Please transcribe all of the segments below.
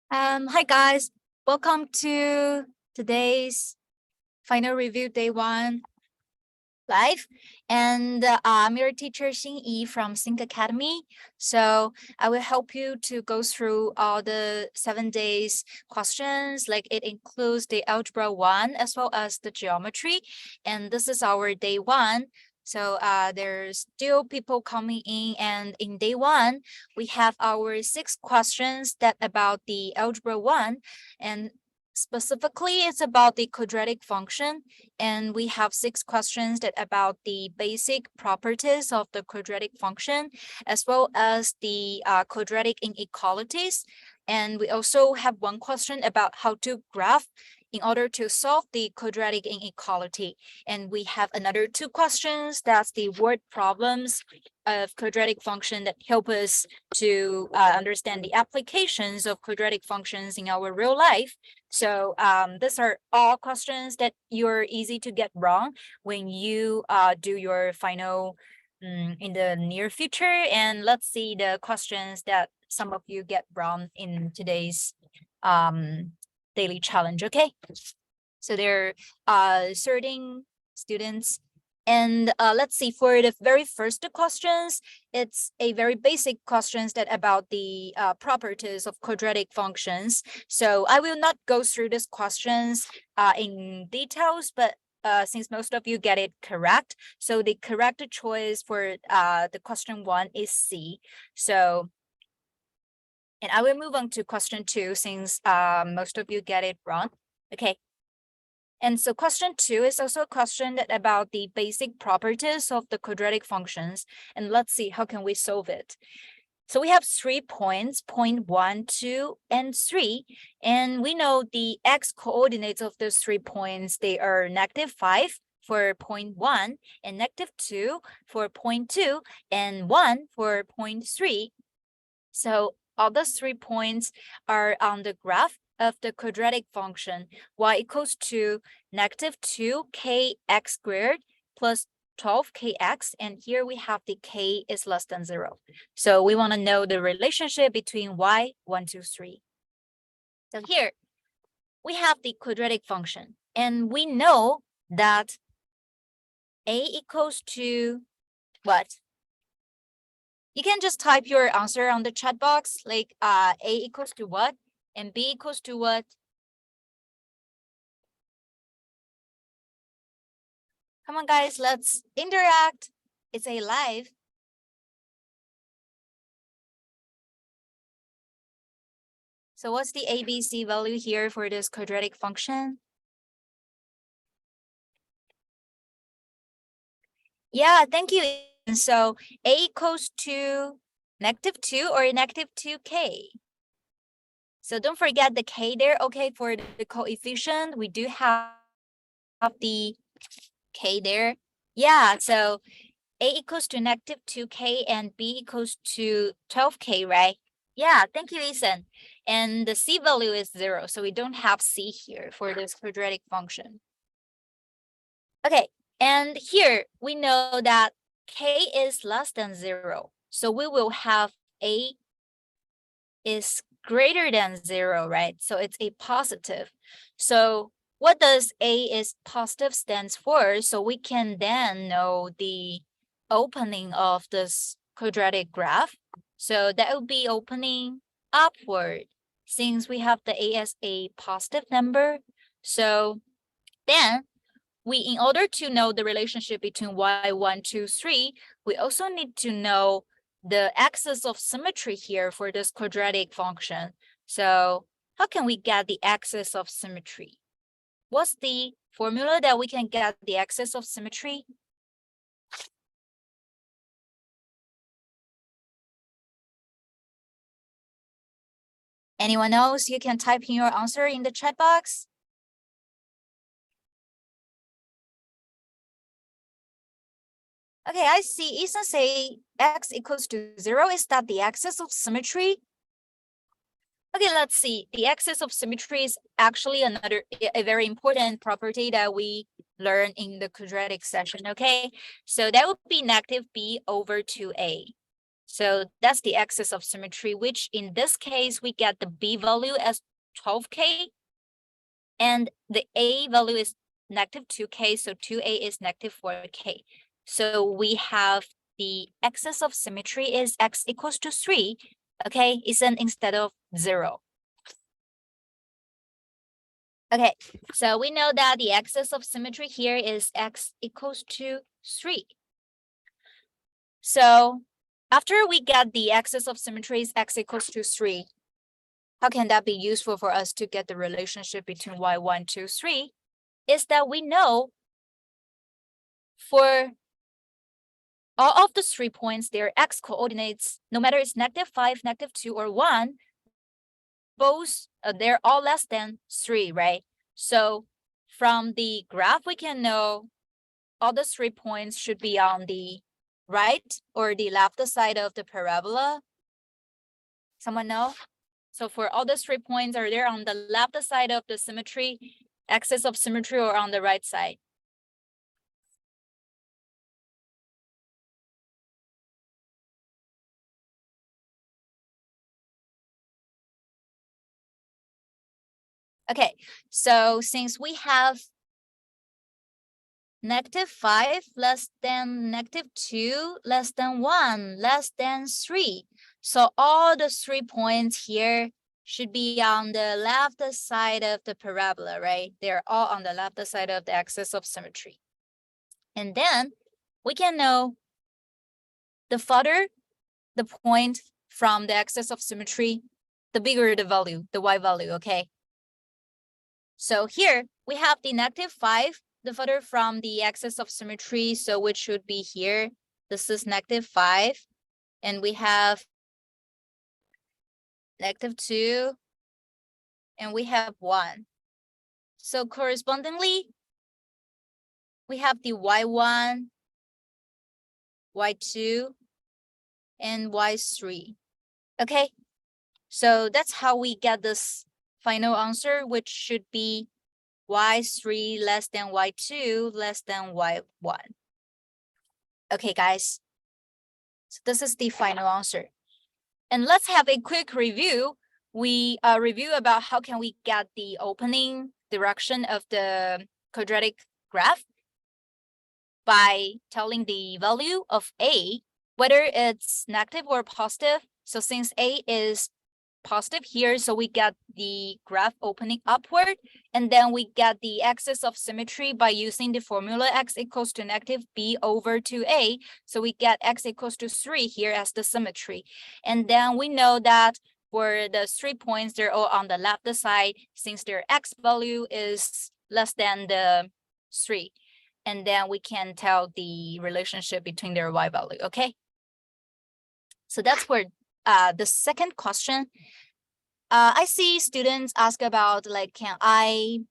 Hi guys, welcome to today's final review day 1 live. And I'm your teacher Xin Yi from Sync Academy. So I will help you to go through all the 7 days questions. Like it includes the Algebra 1 as well as the geometry. And this is our day 1. So there's still people coming in, and in day 1, we have our 6 questions that about the Algebra 1, and specifically it's about the quadratic function, and we have 6 questions that about the basic properties of the quadratic function, as well as the quadratic inequalities. And we also have 1 question about how to graph in order to solve the quadratic inequality. And we have another 2 questions, that's the word problems of quadratic function that help us to understand the applications of quadratic functions in our real life. So these are all questions that you're easy to get wrong when you do your final in the near future. And let's see the questions that some of you get wrong in today's daily challenge. Okay, so there are certain students, and let's see, for the very first questions, it's a very basic questions that about the properties of quadratic functions. So I will not go through these questions in details, but since most of you get it correct, so the correct choice for the question 1 is C. So, and I will move on to question 2 since most of you get it wrong. Okay. And so question 2 is also a question that about the basic properties of the quadratic functions. And let's see, how can we solve it? So we have 3 points, point 1, 2, and 3. And we know the x coordinates of those 3 points, they are -5 for point 1, and -2 for point 2, and 1 for point 3. So all those 3 points are on the graph of the quadratic function y equals to -2kx squared plus 12kx, and here we have the k is less than 0. So we want to know the relationship between y, 1, 2, 3. So here we have the quadratic function, and we know that a equals to what? You can just type your answer on the chat box, like a equals to what and b equals to what. Come on, guys, let's interact. It's a live. So what's the ABC value here for this quadratic function? Yeah, thank you. So a equals to -2 or -2k. So don't forget the k there. Okay, for the coefficient, we do have the k there. Yeah, so a equals to -2k and b equals to 12k, right? Yeah, thank you, Ethan. And the c value is 0, so we don't have c here for this quadratic function. Okay, and here we know that k is less than 0, so we will have a is greater than 0, right? So it's a positive. So what does a is positive stands for? So we can then know the opening of this quadratic graph. So that would be opening upward, since we have the a as a positive number. So then in order to know the relationship between y1, 2, 3, we also need to know the axis of symmetry here for this quadratic function. So how can we get the axis of symmetry? What's the formula that we can get the axis of symmetry? Anyone else? You can type in your answer in the chat box. Okay, I see Ethan say x equals to 0. Is that the axis of symmetry? Okay, let's see. The axis of symmetry is actually a very important property that we learned in the quadratic session, okay? So that would be -b over 2a. So that's the axis of symmetry, which in this case, we get the B value as 12K, and the A value is negative 2K, so 2A is negative 4K. So we have the axis of symmetry is X equals to 3, okay, isn't instead of 0. Okay, so we know that the axis of symmetry here is X equals to 3. So after we get the axis of symmetry is X equals to 3, how can that be useful for us to get the relationship between y1, 2, 3? Is that we know for all of the 3 points, their x coordinates, no matter it's -5, -2, or 1, both they're all less than 3, right? So from the graph, we can know all the 3 points should be on the right or the left side of the parabola. Someone know? So for all the 3 points, are they on the left side of the symmetry, axis of symmetry, or on the right side? Okay, so since we have -5 less than -2 less than 1 less than 3, so all the 3 points here should be on the left side of the parabola, right? They're all on the left side of the axis of symmetry. And then we can know the further the point from the axis of symmetry, the bigger the value, the y value, okay? So here we have the -5, the further from the axis of symmetry, so which should be here. This is -5, and we have -2, and we have 1. So correspondingly, we have the y1, y2, and y3. Okay, so that's how we get this final answer, which should be y3 less than y2 less than y1. Okay, guys, so this is the final answer. And let's have a quick review. We review about how can we get the opening direction of the quadratic graph by telling the value of A, whether it's negative or positive. So since A is positive here, so we get the graph opening upward, and then we get the axis of symmetry by using the formula x equals to -b over 2a. So we get x equals to 3 here as the symmetry. And then we know that for the 3 points, they're all on the left side since their x value is less than the 3. And then we can tell the relationship between their y value, okay? So that's for the second question. I see students ask about, like, can I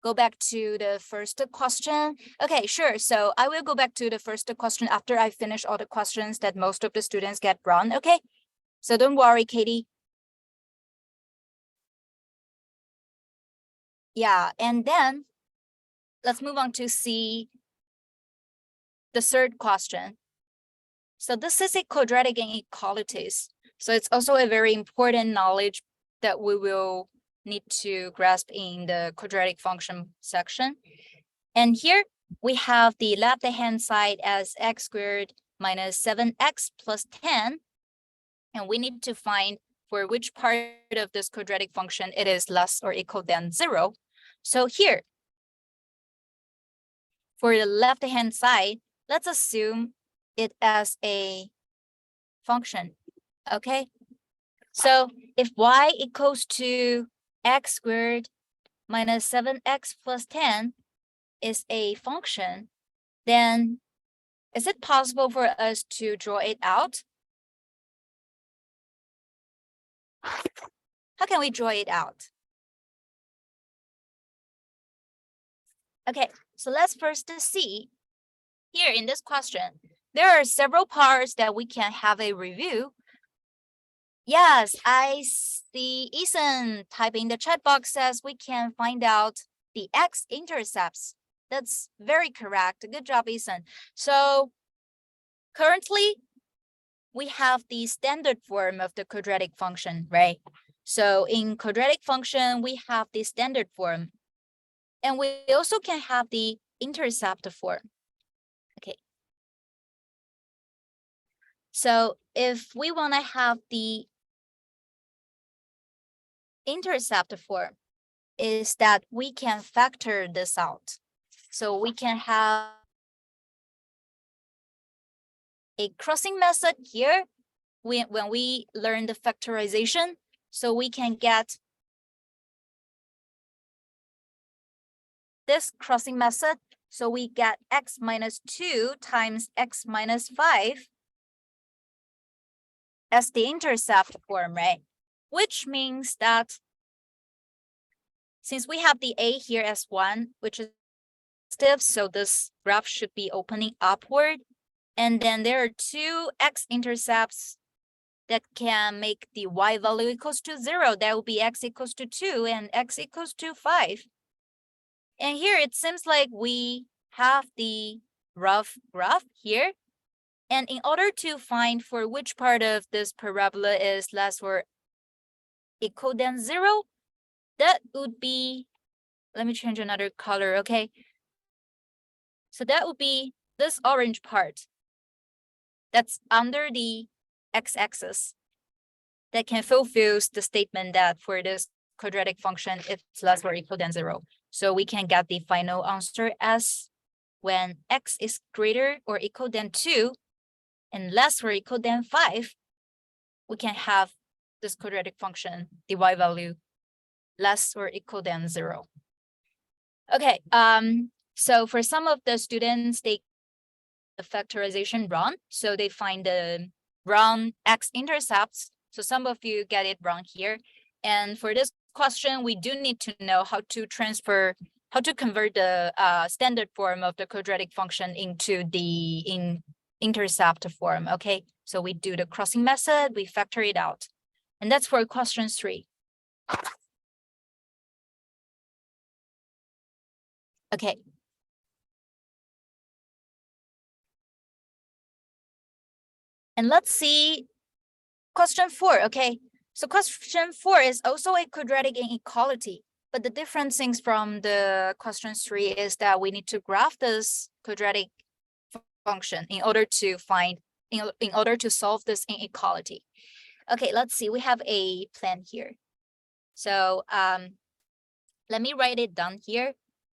go back to the first question? Okay, sure. So I will go back to the first question after I finish all the questions that most of the students get wrong, okay? So don't worry, Katie. Yeah, and then let's move on to see the third question. So this is a quadratic inequalities. So it's also a very important knowledge that we will need to grasp in the quadratic function section. And here we have the left-hand side as x squared minus 7x plus 10. And we need to find for which part of this quadratic function it is less or equal than 0. So here, for the left-hand side, let's assume it as a function, okay? So if y equals to x squared minus 7x plus 10 is a function, then is it possible for us to draw it out? How can we draw it out? Okay, so let's first see here in this question. There are several parts that we can have a review. Yes, I see Ethan type in the chat box says we can find out the x-intercepts. That's very correct. Good job, Ethan. So currently, we have the standard form of the quadratic function, right? So in quadratic function, we have the standard form. And we also can have the intercept form. Okay. So if we want to have the intercept form, is that we can factor this out. So we can have a crossing method here when we learn the factorization. So we can get this crossing method. So we get x minus 2 times x minus 5 as the intercept form, right? Which means that since we have the a here as 1, which is positive, so this graph should be opening upward. And then there are two x-intercepts that can make the y value equals to 0. That will be x equals to 2 and x equals to 5. And here it seems like we have the rough graph here. And in order to find for which part of this parabola is less or equal than 0, that would be, let me change another color, okay? So that would be this orange part that's under the x-axis that can fulfill the statement that for this quadratic function, it's less or equal than 0. So we can get the final answer as when x is greater or equal than 2 and less or equal than 5, we can have this quadratic function, the y value, less or equal than 0. Okay, so for some of the students, they the factorization wrong. So they find the wrong x-intercepts. So some of you get it wrong here. And for this question, we do need to know how to convert the standard form of the quadratic function into the intercept form, okay? So we do the crossing method, we factor it out. And that's for question 3. Okay. And let's see question 4, okay? So question 4 is also a quadratic inequality, but the difference from the question 3 is that we need to graph this quadratic function in order to find, in order to solve this inequality. Okay, let's see, we have a plan here. So let me write it down here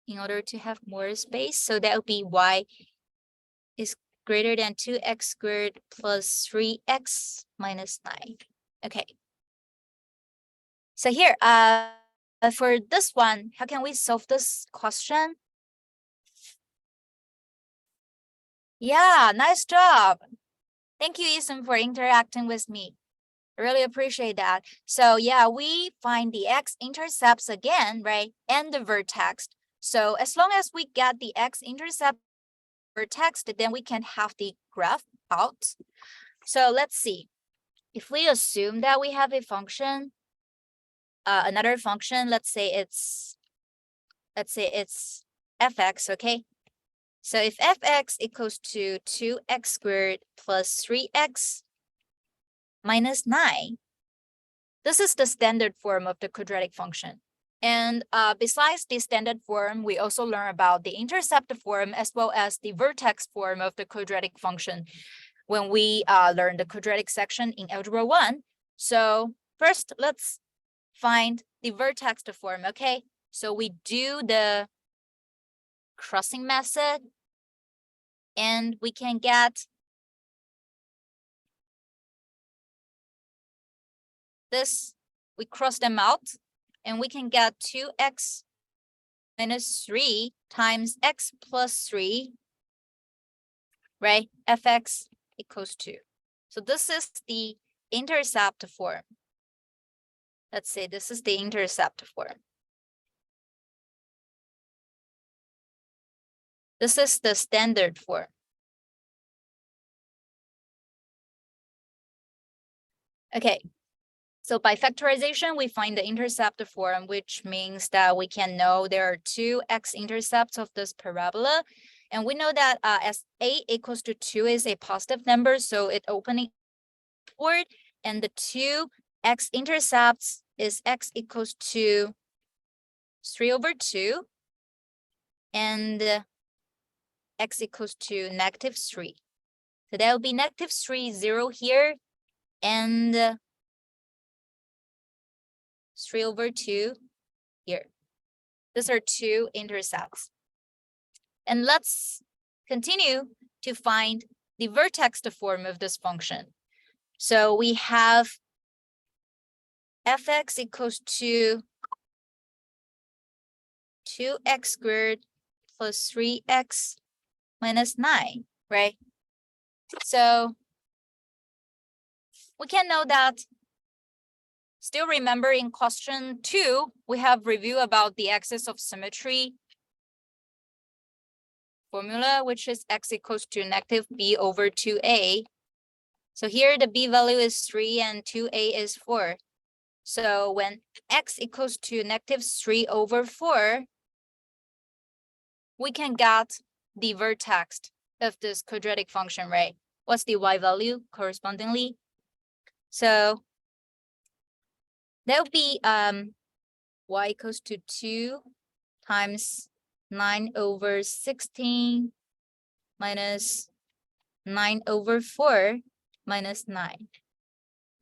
in order to have more space. So that would be y is greater than 2x squared plus 3x minus 9. Okay. So here, for this one, how can we solve this question? Yeah, nice job. Thank you, Ethan, for interacting with me. I really appreciate that. So yeah, we find the x-intercepts again, right? And the vertex. So as long as we get the x-intercept vertex, then we can have the graph out. So let's see. If we assume that we have a function, another function, let's say it's fx, okay? So if fx equals to 2x squared plus 3x minus 9, this is the standard form of the quadratic function. And besides the standard form, we also learn about the intercept form as well as the vertex form of the quadratic function when we learn the quadratic section in Algebra 1. So first, let's find the vertex form, okay? So we do the crossing method, and we can get this, we cross them out, and we can get 2x minus 3 times x plus 3, right? fx equals 2. So this is the intercept form. Let's say this is the intercept form. This is the standard form. Okay, so by factorization, we find the intercept form, which means that we can know there are two x-intercepts of this parabola. And we know that as a equals to 2 is a positive number, so it opening upward, and the two x-intercepts is x equals to 3/2 and x equals to -3. So that will be -3, 0 here, and 3/2 here. These are two intercepts. And let's continue to find the vertex form of this function. So we have fx equals to 2x squared plus 3x minus 9, right? So we can know that, still remember in question 2, we have review about the axis of symmetry formula, which is x equals to -b/2a. So here the b value is 3 and 2a is 4. So when x equals to -3/4, we can get the vertex of this quadratic function, right? What's the y value correspondingly? So that would be y equals to 2 times 9/16 minus 9/4 minus 9.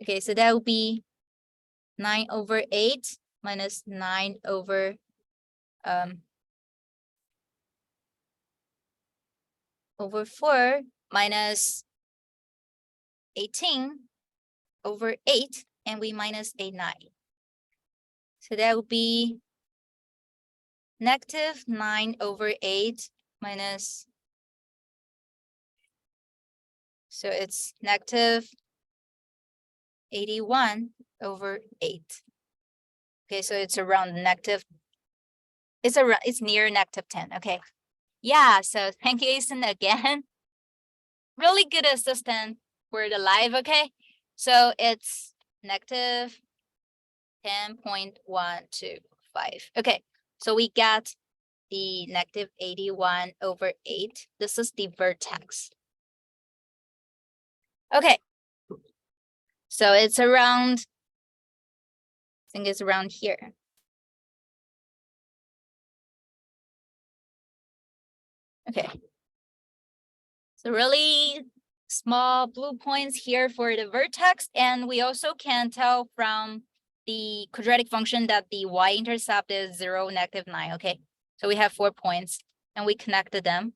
Okay, so that would be 9/8 minus 9/4 minus 18/8, and we minus a 9. So that would be -9/8 minus, so it's -81/8. Okay, so it's around it's near -10. Okay. Yeah, so thank you, Asen, again. Really good assistant for the live, okay? So it's -10.125. Okay, so we got the -81/8. This is the vertex. Okay, so it's around, I think it's around here. Okay, so really small blue points here for the vertex, and we also can tell from the quadratic function that the y-intercept is 0, -9. Okay, so we have 4 points, and we connected them.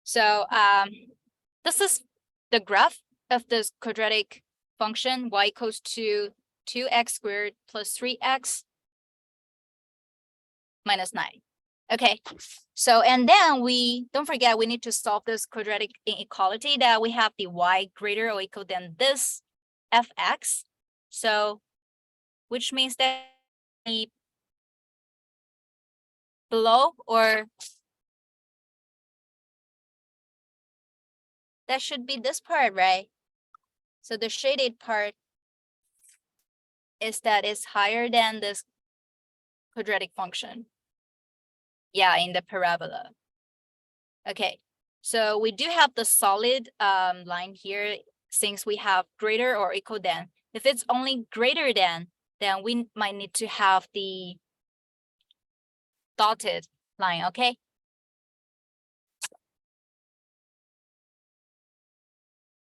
So this is the graph of this quadratic function, y equals to 2x squared plus 3x minus 9. Okay, so and then we don't forget we need to solve this quadratic inequality that we have the y greater or equal than this fx. So which means that the below, or that should be this part, right? So the shaded part is that it's higher than this quadratic function. Yeah, in the parabola. Okay, so we do have the solid line here since we have greater or equal than. If it's only greater than, then we might need to have the dotted line, okay?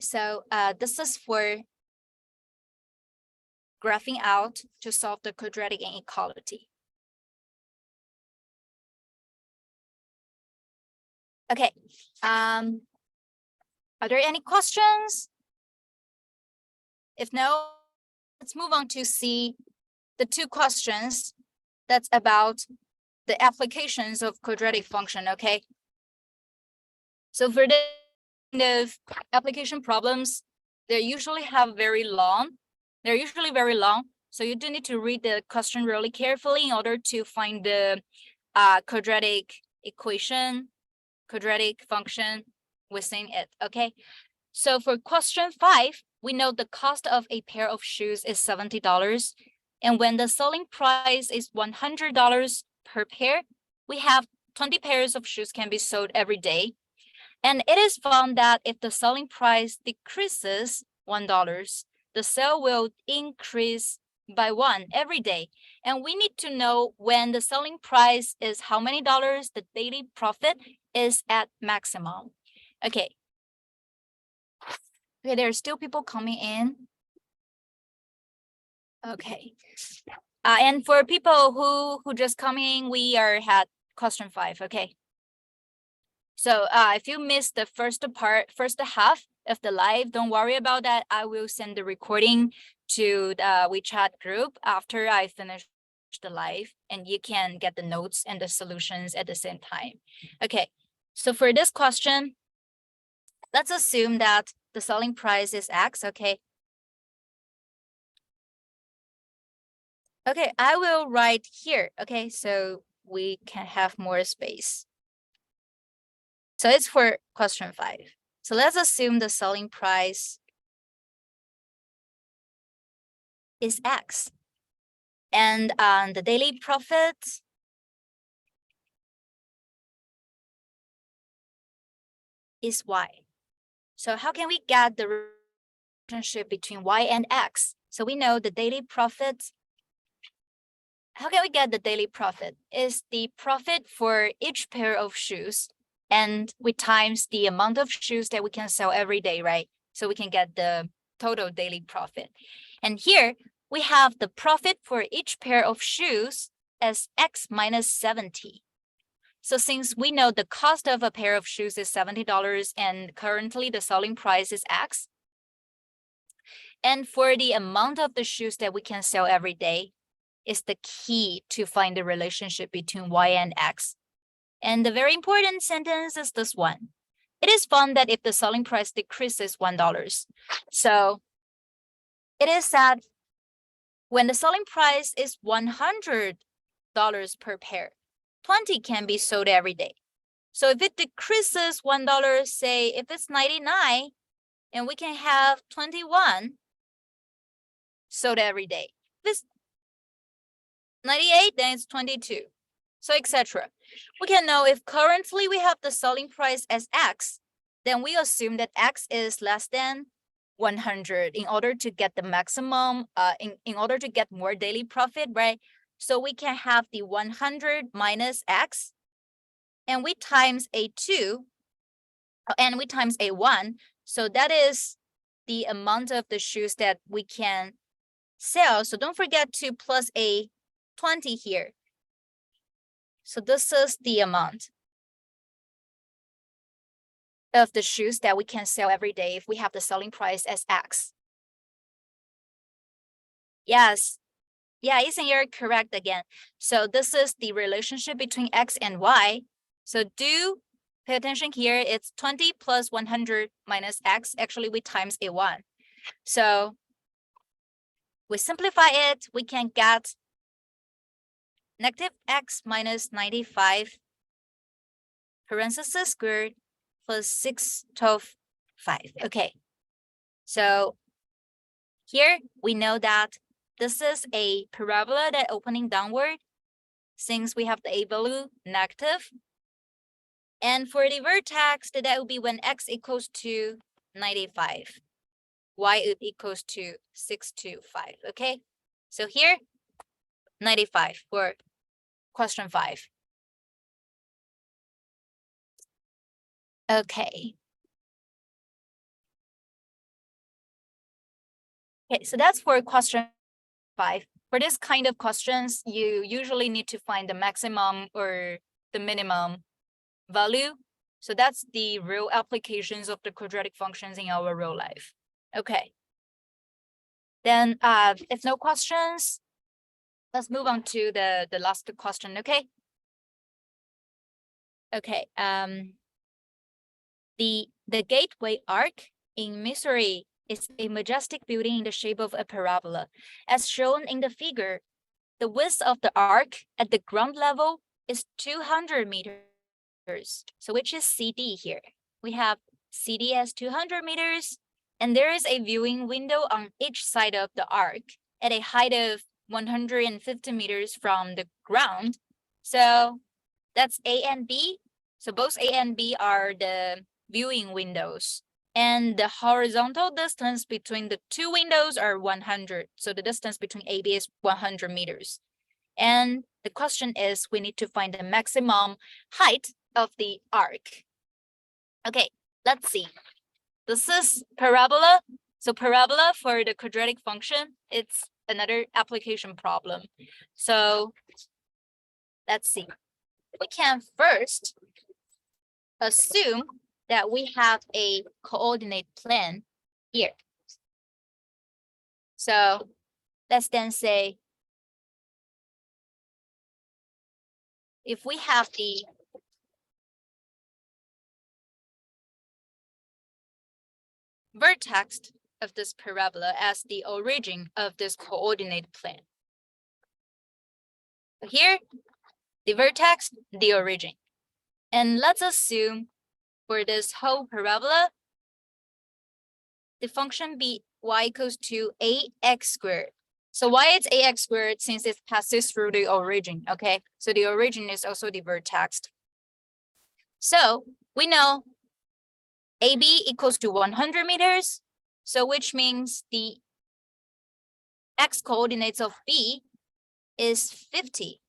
So this is for graphing out to solve the quadratic inequality. Okay, are there any questions? If no, let's move on to see the 2 questions that's about the applications of quadratic function, okay? So for the kind of application problems, they're usually very long. So you do need to read the question really carefully in order to find the quadratic equation, quadratic function within it, okay? So for question 5, we know the cost of a pair of shoes is $70, And when the selling price is $100 per pair, we have 20 pairs of shoes can be sold every day. And it is found that if the selling price decreases $1, the sale will increase by 1 every day. And we need to know when the selling price is how many dollars, the daily profit is at maximum. Okay. Okay, there are still people coming in. Okay. And for people who just coming, we are at question 5. Okay. So if you missed the first half of the live, don't worry about that. I will send the recording to the WeChat group after I finish the live, and you can get the notes and the solutions at the same time. Okay, so for this question, let's assume that the selling price is X, okay? Okay, I will write here, okay? So we can have more space. So it's for question 5. So let's assume the selling price is X. And the daily profit is Y. So how can we get the relationship between Y and X? So we know the daily profit. How can we get the daily profit? Is the profit for each pair of shoes, and we times the amount of shoes that we can sell every day, right? So we can get the total daily profit. And here we have the profit for each pair of shoes as X minus 70. So since we know the cost of a pair of shoes is $70 and currently the selling price is X, and for the amount of the shoes that we can sell every day is the key to find the relationship between Y and X. And the very important sentence is this one. It is found that if the selling price decreases $1, so it is that when the selling price is $100 per pair, 20 can be sold every day. So if it decreases $1, say if it's 99, and we can have 21 sold every day. If it's 98, then it's 22. So etc. We can know if currently we have the selling price as X, then we assume that X is less than 100 in order to get the maximum, in order to get more daily profit, right? So we can have the 100 minus X, and we times A2, and we times A1. So that is the amount of the shoes that we can sell. So don't forget to plus a 20 here. So this is the amount of the shoes that we can sell every day if we have the selling price as X. Yes. Yeah, Ethan, you're correct again. So this is the relationship between X and Y. So do pay attention here. It's 20 plus 100 minus X. Actually, we times A1. So we simplify it. We can get negative X minus 95 parenthesis squared plus 6, 12, 5. Okay. So here we know that this is a parabola that opening downward since we have the A value negative. And for the vertex, that will be when X equals to 95. Y it equals to 6, 2, 5. Okay. So here, 95 for question 5. Okay. Okay, so that's for question 5. For this kind of questions, you usually need to find the maximum or the minimum value. So that's the real applications of the quadratic functions in our real life. Okay. Then if no questions, let's move on to the last question, okay? Okay. The Gateway Arc in Missouri is a majestic building in the shape of a parabola. As shown in the figure, the width of the arc at the ground level is 200 meters. So which is CD here? We have CD as 200 meters, and there is a viewing window on each side of the arc at a height of 150 meters from the ground. So that's A and B. So both A and B are the viewing windows. And the horizontal distance between the two windows are 100. So the distance between AB is 100 meters. And the question is, we need to find the maximum height of the arc. Okay, let's see. This is parabola. So parabola for the quadratic function, it's another application problem. So let's see. We can first assume that we have a coordinate plane here. So let's then say, if we have the vertex of this parabola as the origin of this coordinate plane. Here, the vertex, the origin. And let's assume for this whole parabola, the function be y equals to ax squared. So why it's ax squared? Since it passes through the origin, okay? So the origin is also the vertex. So we know AB equals to 100 meters. So which means the x coordinates of B is 50.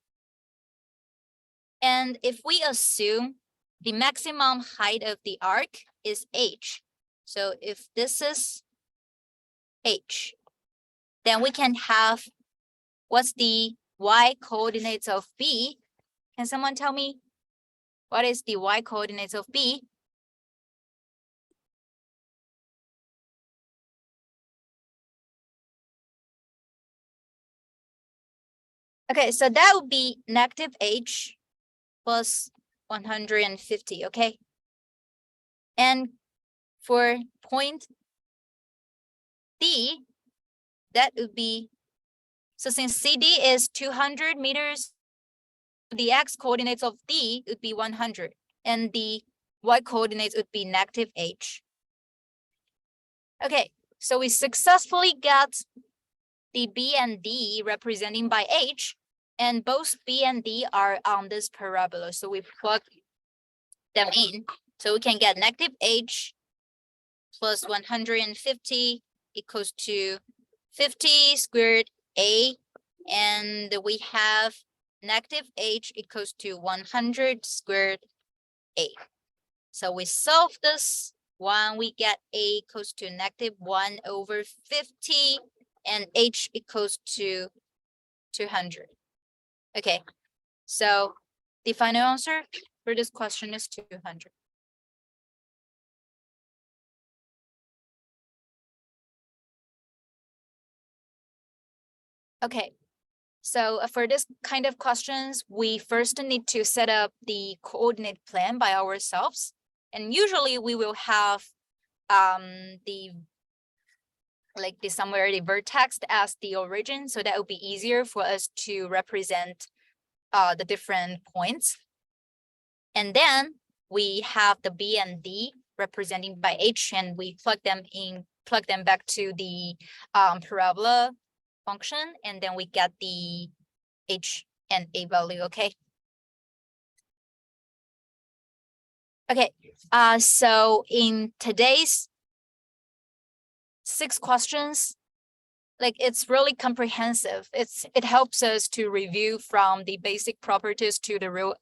And if we assume the maximum height of the arc is h, so if this is h, then we can have, what's the y coordinates of B? Can someone tell me what is the y coordinates of B? Okay, so that would be negative h plus 150, okay? And for point D, that would be, so since CD is 200 meters, the x coordinates of D would be 100, and the y coordinates would be negative h. Okay, so we successfully got the B and D representing by h, and both B and D are on this parabola, so we plug them in. So we can get negative h plus 150 equals to 50 squared a, and we have negative h equals to 100 squared a. So we solve this one, we get a equals to negative 1 over 50, and h equals to 200. Okay, so the final answer for this question is 200. Okay, so for this kind of questions, we first need to set up the coordinate plane by ourselves. And usually we will have somewhere the vertex as the origin, so that would be easier for us to represent the different points. And then we have the B and D representing by h, and we plug them back to the parabola function, and then we get the h and a value. Okay. Okay. So in today's 6 questions, like it's really comprehensive. It helps us to review from the basic properties to the real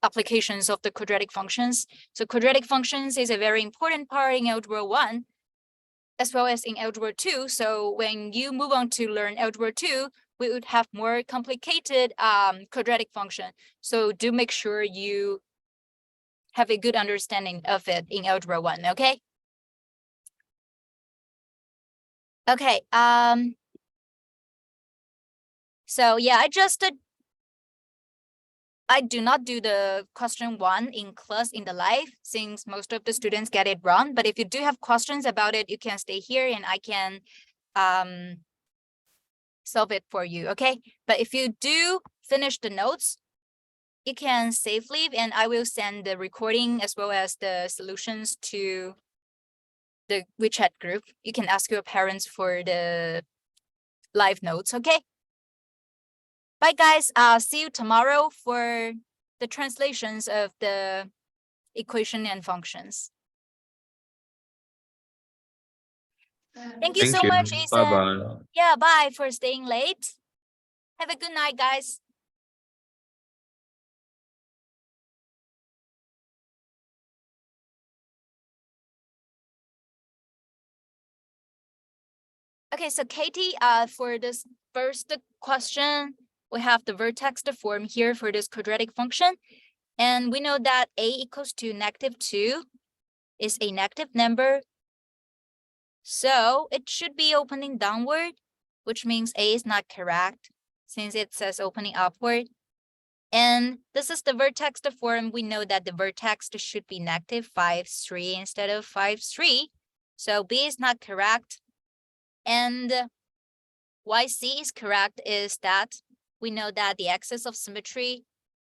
applications of the quadratic functions. So quadratic functions is a very important part in Algebra 1, as well as in Algebra 2. So when you move on to learn Algebra 2, we would have more complicated quadratic function. So do make sure you have a good understanding of it in Algebra 1, okay? Okay, so yeah, I do not do the question 1 in class in the live, since most of the students get it wrong. But if you do have questions about it, you can stay here and I can solve it for you, okay? But if you do finish the notes, you can safely, and I will send the recording as well as the solutions to the WeChat group. You can ask your parents for the live notes, okay? Bye, guys. I'll see you tomorrow for the translations of the equation and functions. Thank you so much, Ethan. Bye-bye. Yeah, bye for staying late. Have a good night, guys. Okay, so Katie, for this first question, we have the vertex form here for this quadratic function. And we know that a equals to -2 is a negative number. So it should be opening downward, which means a is not correct since it says opening upward. And this is the vertex form. We know that the vertex should be -5, 3 instead of 5, 3. So B is not correct. And why C is correct is that we know that the axis of symmetry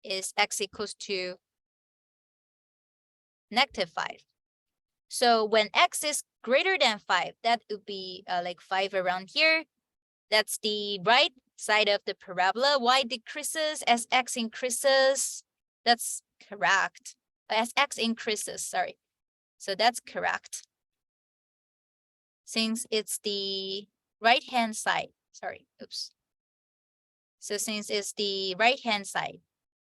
is x equals to -5. So when x is greater than 5, that would be like 5 around here. That's the right side of the parabola. Y decreases as x increases. That's correct. As x increases, sorry. So that's correct. Since it's the right-hand side. Sorry, oops. So since it's the right-hand side.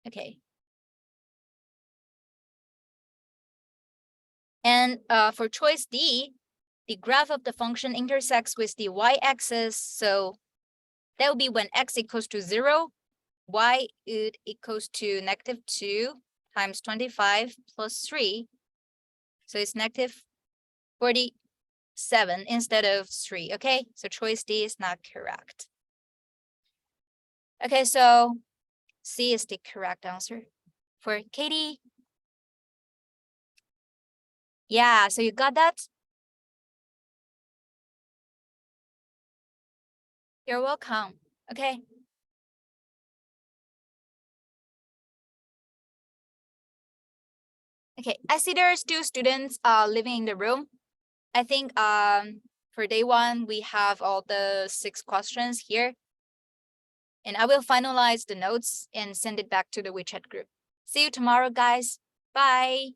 Okay. And for choice D, the graph of the function intersects with the y-axis. So that would be when x equals to 0, y would equals to -2 times 25 plus 3. So it's -47 instead of 3. Okay, so choice D is not correct. Okay, so C is the correct answer for Katie. Yeah, so you got that? You're welcome. Okay. Okay, I see there's 2 students living in the room. I think for day 1, we have all the 6 questions here. And I will finalize the notes and send it back to the WeChat group. See you tomorrow, guys. Bye.